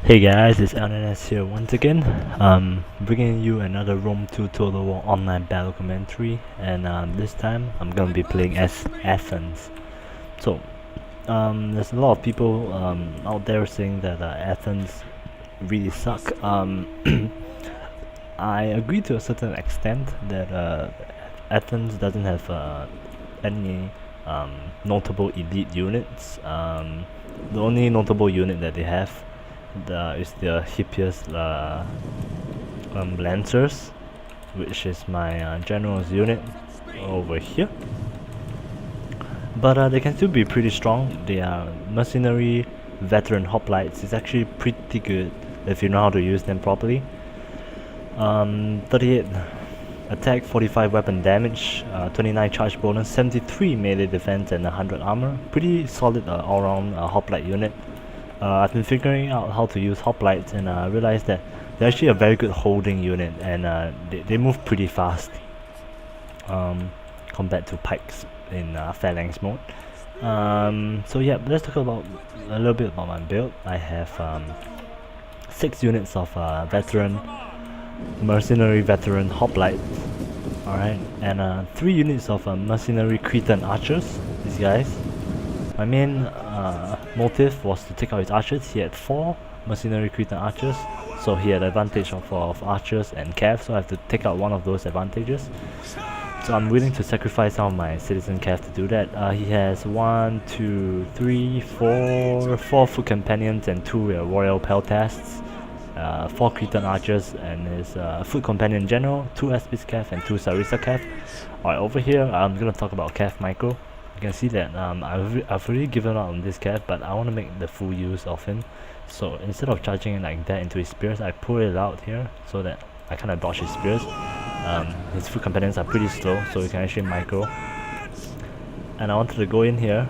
Hey guys, it's LNS here once again, bringing you another Rome 2 Total War online battle commentary, and this time I'm gonna be playing as Athens. So, there's a lot of people out there saying that Athens really suck. I agree to a certain extent that Athens doesn't have any notable elite units. The only notable unit that they have is the Hippias Lancers, which is my general's unit over here. But they can still be pretty strong. They are mercenary veteran hoplites. It's actually pretty good if you know how to use them properly. 38 attack, 45 weapon damage, 29 charge bonus, 73 melee defense, and 100 armor. Pretty solid all-round hoplite unit. I've been figuring out how to use hoplites, and I realized that they're actually a very good holding unit, and they move pretty fast compared to Pikes in phalanx mode. So yeah, let's talk about a little bit about my build. I have 6 units of mercenary veteran hoplites, alright, and 3 units of mercenary Cretan archers, these guys. My main motive was to take out his archers. He had 4 mercenary Cretan archers, so he had advantage of archers and cav, so I have to take out one of those advantages. So I'm willing to sacrifice some of my citizen cav to do that. He has 4 foot companions and 2 royal peltasts, 4 Cretan archers, and his foot companion general, 2 Aspis cav and 2 Sarissa cav. Alright, over here I'm gonna talk about cav micro. You can see that I've already given up on this cav, but I want to make the full use of him. So instead of charging it like that into his spears, I pull it out here so that I kind of dodge his spears. His foot companions are pretty slow, so you can actually micro. And I wanted to go in here,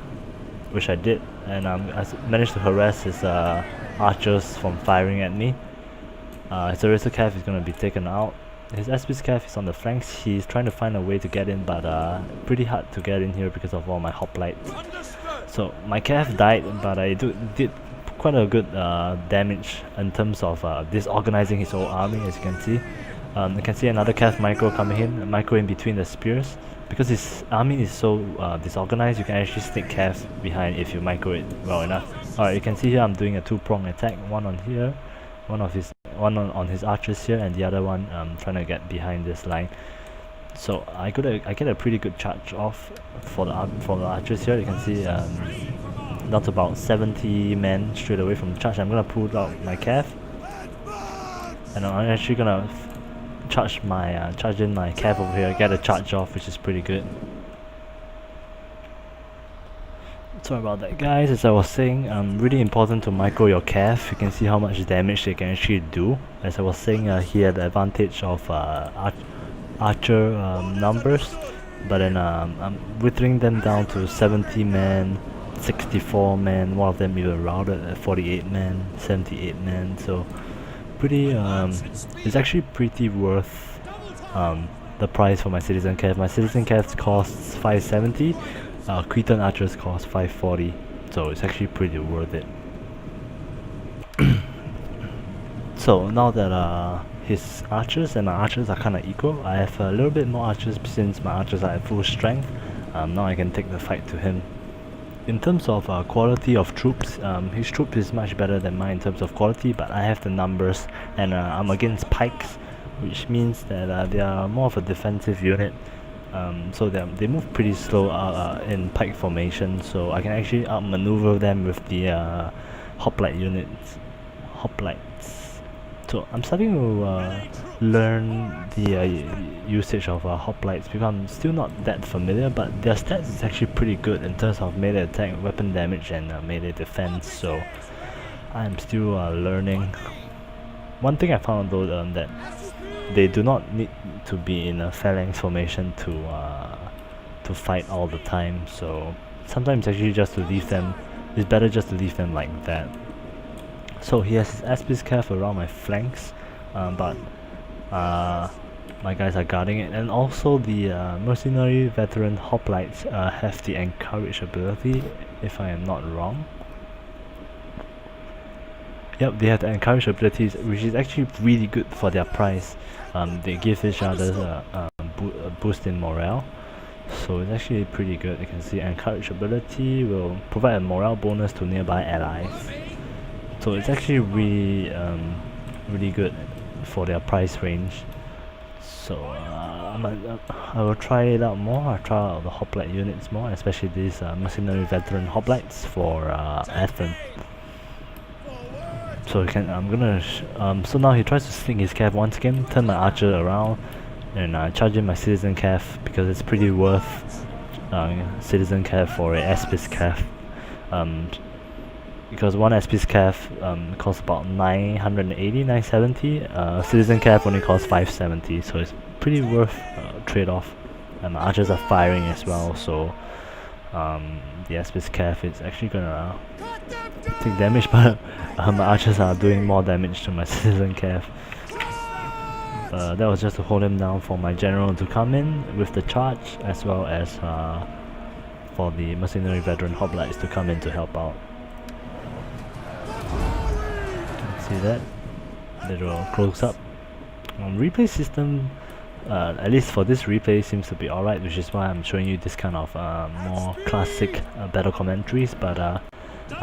which I did, and I managed to harass his archers from firing at me. His Sarissa cav is going to be taken out. His Aspis cav is on the flanks. He's trying to find a way to get in, but pretty hard to get in here because of all my hoplites. So my cav died, but I did quite a good damage in terms of disorganizing his whole army, as you can see. You can see another cav micro coming in, micro in between the spears. Because his army is so disorganized, you can actually sneak cav behind if you micro it well enough. Alright, you can see here I'm doing a 2-prong attack, one on here, one on his archers here, and the other one trying to get behind this line. So I get a pretty good charge off for the archers here. You can see that's about 70 men straight away from the charge. I'm gonna pull out my cav, and I'm actually gonna charge in my cav over here, get a charge off, which is pretty good. Sorry about that, guys. As I was saying, really important to micro your cav. You can see how much damage they can actually do. As I was saying, he had the advantage of archer numbers, but then I'm withering them down to 70 men, 64 men, one of them even routed at 48 men, 78 men, so pretty, it's actually pretty worth the price for my citizen cav. My citizen cav costs 570, Cretan archers cost 540, so it's actually pretty worth it. So now that his archers and my archers are kind of equal, I have a little bit more archers since my archers are at full strength. Now I can take the fight to him. In terms of quality of troops, his troop is much better than mine in terms of quality, but I have the numbers, and I'm against Pikes, which means that they are more of a defensive unit. So they move pretty slow in Pike formation, so I can actually outmaneuver them with the hoplite units. So I'm starting to learn the usage of hoplites because I'm still not that familiar, but their stats is actually pretty good in terms of melee attack, weapon damage, and melee defense, so I'm still learning. One thing I found though, that they do not need to be in a phalanx formation to fight all the time, so sometimes actually just to leave them, it's better just to leave them like that. So he has his Aspis cav around my flanks, but my guys are guarding it, and also the mercenary veteran hoplites have the encourage ability, if I am not wrong. Yep, they have the encourage abilities, which is actually really good for their price. They give each other a boost in morale, so it's actually pretty good. You can see encourage ability will provide a morale bonus to nearby allies. So it's actually really really good for their price range. So I will try it out more. I'll try out the hoplite units more, especially these mercenary veteran hoplites for Ethan. So so now he tries to sneak his cav once again, turn my archer around, and charge in my citizen cav because it's pretty worth citizen cav for a Espis cav. Because one Espis cav costs about 980, 970. Citizen cav only costs 570, so it's pretty worth trade-off. And my archers are firing as well, so the Espis cav is actually gonna take damage, but my archers are doing more damage to my citizen cav. That was just to hold him down for my general to come in with the charge, as well as for the mercenary veteran hoplites to come in to help out. See that little close up. Replay system, at least for this replay, seems to be alright, which is why I'm showing you this kind of more classic battle commentaries. But I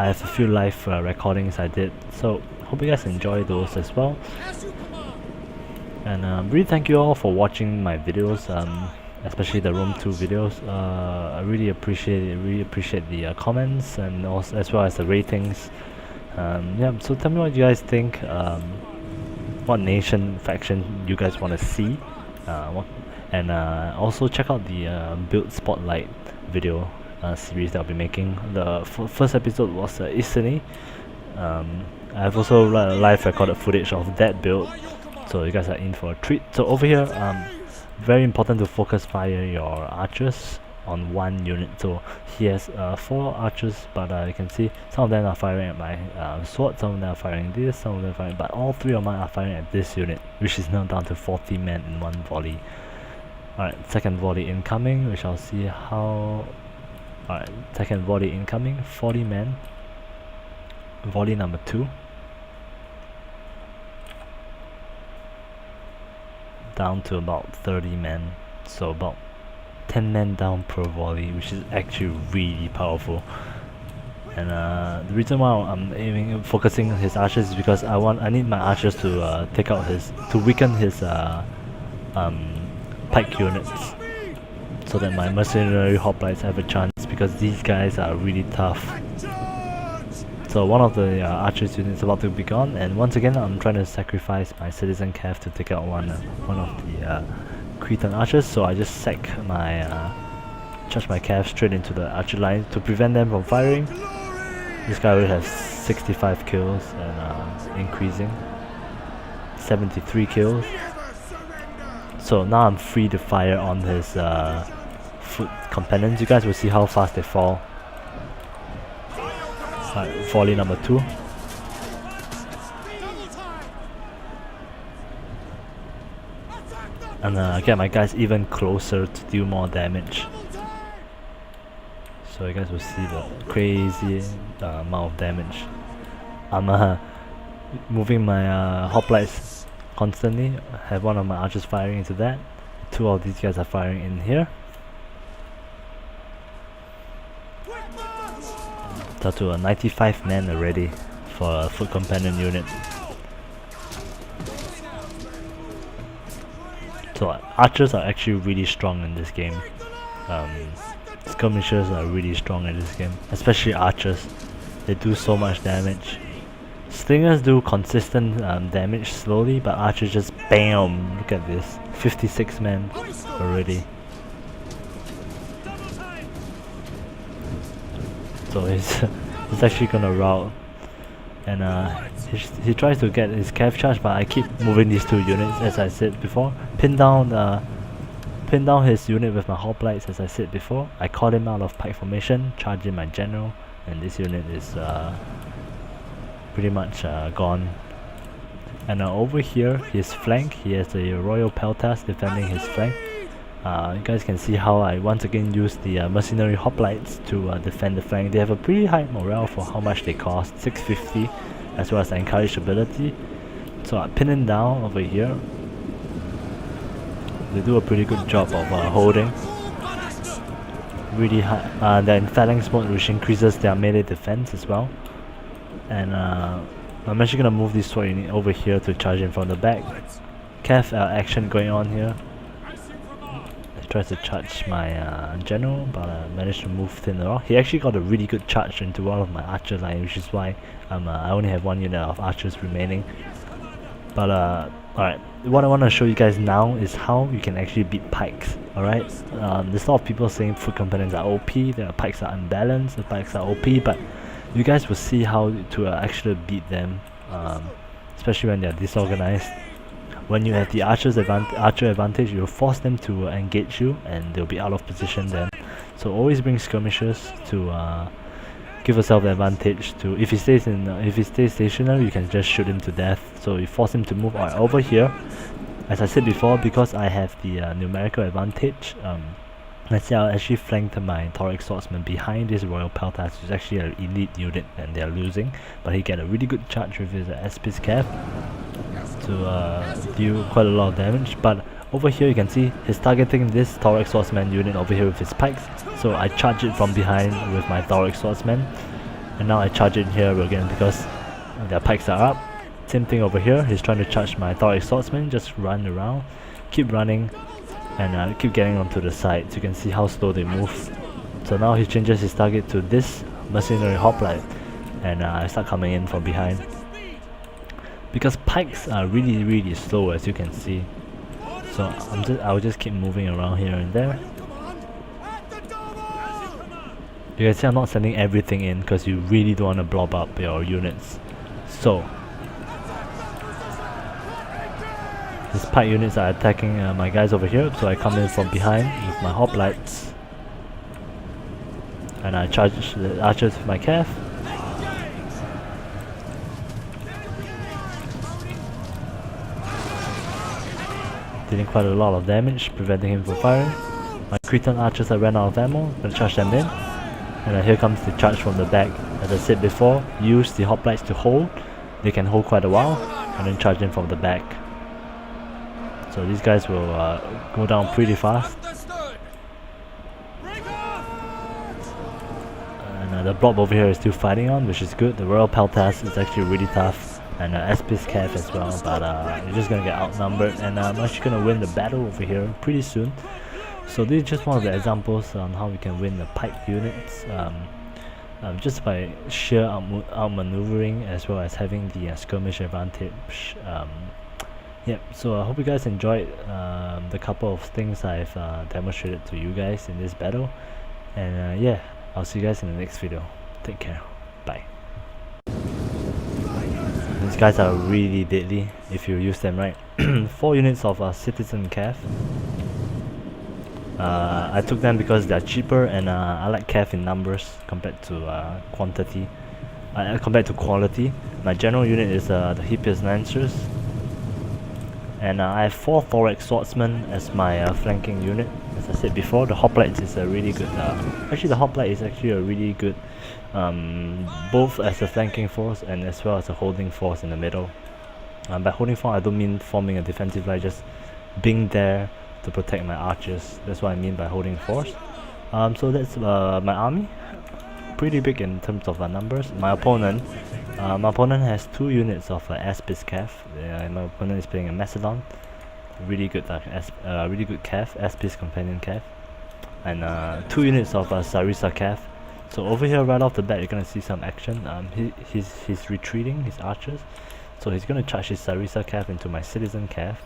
have a few live recordings I did, so hope you guys enjoy those as well. And really thank you all for watching my videos, especially the Rome 2 videos. I really appreciate it. Really appreciate the comments, and also as well as the ratings. Yeah, so tell me what you guys think, what nation faction you guys want to see, and also check out the build spotlight video series that I'll be making. The first episode was Issany. I've also live recorded footage of that build, so you guys are in for a treat. So over here, very important to focus fire your archers on one unit. So he has 4 archers, but you can see some of them are firing at my sword, some of them are firing this, some of them are firing, but all 3 of mine are firing at this unit, which is now down to 40 men in one volley. Alright, second volley incoming. We shall see how... Alright, second volley incoming, 40 men. Volley number 2. Down to about 30 men, so about 10 men down per volley, which is actually really powerful. And the reason why I'm focusing on his archers is because I need my archers to take out to weaken his pike units, so that my mercenary hoplites have a chance, because these guys are really tough. So one of the archers units is about to be gone, and once again I'm trying to sacrifice my citizen cav to take out one of the Cretan archers. So I just sack my charge my cav straight into the archer line to prevent them from firing. This guy will have 65 kills and increasing 73 kills. So now I'm free to fire on his foot companions. You guys will see how fast they fall. Volley number 2. And get my guys even closer to deal more damage. So you guys will see the crazy amount of damage. I'm moving my hoplites constantly. I have one of my archers firing into that. 2 of these guys are firing in here. Down to a 95 men already for a foot companion unit. So archers are actually really strong in this game. Skirmishers are really strong in this game, especially archers. They do so much damage. Slingers do consistent damage slowly, but archers just BAM! Look at this, 56 men already. So he's actually gonna rout, and he tries to get his cav charge, but I keep moving these 2 units, as I said before. Pin down his unit with my hoplites, as I said before. I caught him out of pike formation, charge in my general, and this unit is pretty much gone. And over here, his flank, he has a royal peltas defending his flank. You guys can see how I once again use the mercenary hoplites to defend the flank. They have a pretty high morale for how much they cost, 650. as well as the encourage ability. So I pin him down over here. They do a pretty good job of holding. Really high. They're in phalanx mode, which increases their melee defense as well. And I'm actually gonna move this sword unit over here to charge him from the back. Cav action going on here. He tries to charge my general, but I managed to move him around. He actually got a really good charge into one of my archer line, which is why I only have one unit of archers remaining. But alright, what I want to show you guys now is how you can actually beat pikes. Alright, there's a lot of people saying foot components are OP, the pikes are unbalanced, the pikes are OP, but you guys will see how to actually beat them, especially when they're disorganized. When you have the archer advantage, you'll force them to engage you, and they'll be out of position then. So always bring skirmishers to give yourself the advantage. To if he stays stationary, you can just shoot him to death. So you force him to move over here. As I said before, because I have the numerical advantage, let's say I'll actually flank my Thorax Swordsman behind this Royal Peltas, which is actually an elite unit and they're losing, but he get a really good charge with his Espis Cav to deal quite a lot of damage. But over here you can see he's targeting this Thorax Swordsman unit over here with his pikes, so I charge it from behind with my Thorax Swordsman, and now I charge it here again because their pikes are up. Same thing over here, he's trying to charge my Thorax Swordsman, just run around, keep running, and keep getting onto the side, so you can see how slow they move. So now he changes his target to this mercenary hoplite, and I start coming in from behind. Because pikes are really slow, as you can see. So I'll just keep moving around here and there. You can see I'm not sending everything in because you really don't want to blob up your units. So these pike units are attacking my guys over here, so I come in from behind with my hoplites, and I charge the archers with my cav. Dealing quite a lot of damage, preventing him from firing. My Cretan archers I ran out of ammo, gonna charge them in. And here comes the charge from the back. As I said before, use the hoplites to hold. They can hold quite a while, and then charge in from the back. So these guys will go down pretty fast. And the blob over here is still fighting on, which is good. The Royal Peltas is actually really tough, and Espis Cav as well, but you're just gonna get outnumbered, and I'm actually gonna win the battle over here pretty soon. So this is just one of the examples on how we can win the pike units, just by sheer outmaneuvering as well as having the skirmish advantage. Yep, so I hope you guys enjoyed the couple of things I've demonstrated to you guys in this battle, and yeah, I'll see you guys in the next video. Take care, bye. These guys are really deadly if you use them right. 4 units of Citizen Cav. I took them because they're cheaper, and I like Cav in numbers compared to quantity. Compared to quality. My general unit is the Hippias Lancers, and I have 4 Thorax Swordsmen as my flanking unit. As I said before, the hoplites is a really good. Actually, the hoplite is actually a really good, both as a flanking force and as well as a holding force in the middle. By holding force, I don't mean forming a defensive line, just being there to protect my archers. That's what I mean by holding force. So that's my army. Pretty big in terms of numbers. My opponent has 2 units of Espis Cav. My opponent is playing a Macedon. Really good Cav, Espis Companion Cav, and 2 units of Sarissa Cav. So over here, right off the bat, you're gonna see some action. He's retreating his archers, so he's gonna charge his Sarissa Cav into my Citizen Cav.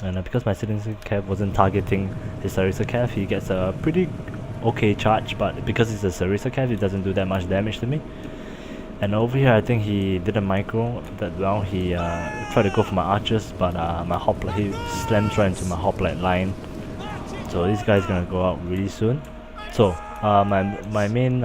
And because my Citizen Cav wasn't targeting his Sarissa Cav, he gets a pretty okay charge, but because it's a Sarissa Cav, it doesn't do that much damage to me. And over here, I think he didn't micro that well. He tried to go for my archers, but my hoplite, he slams right into my hoplite line. So this guy's gonna go out really soon. So my main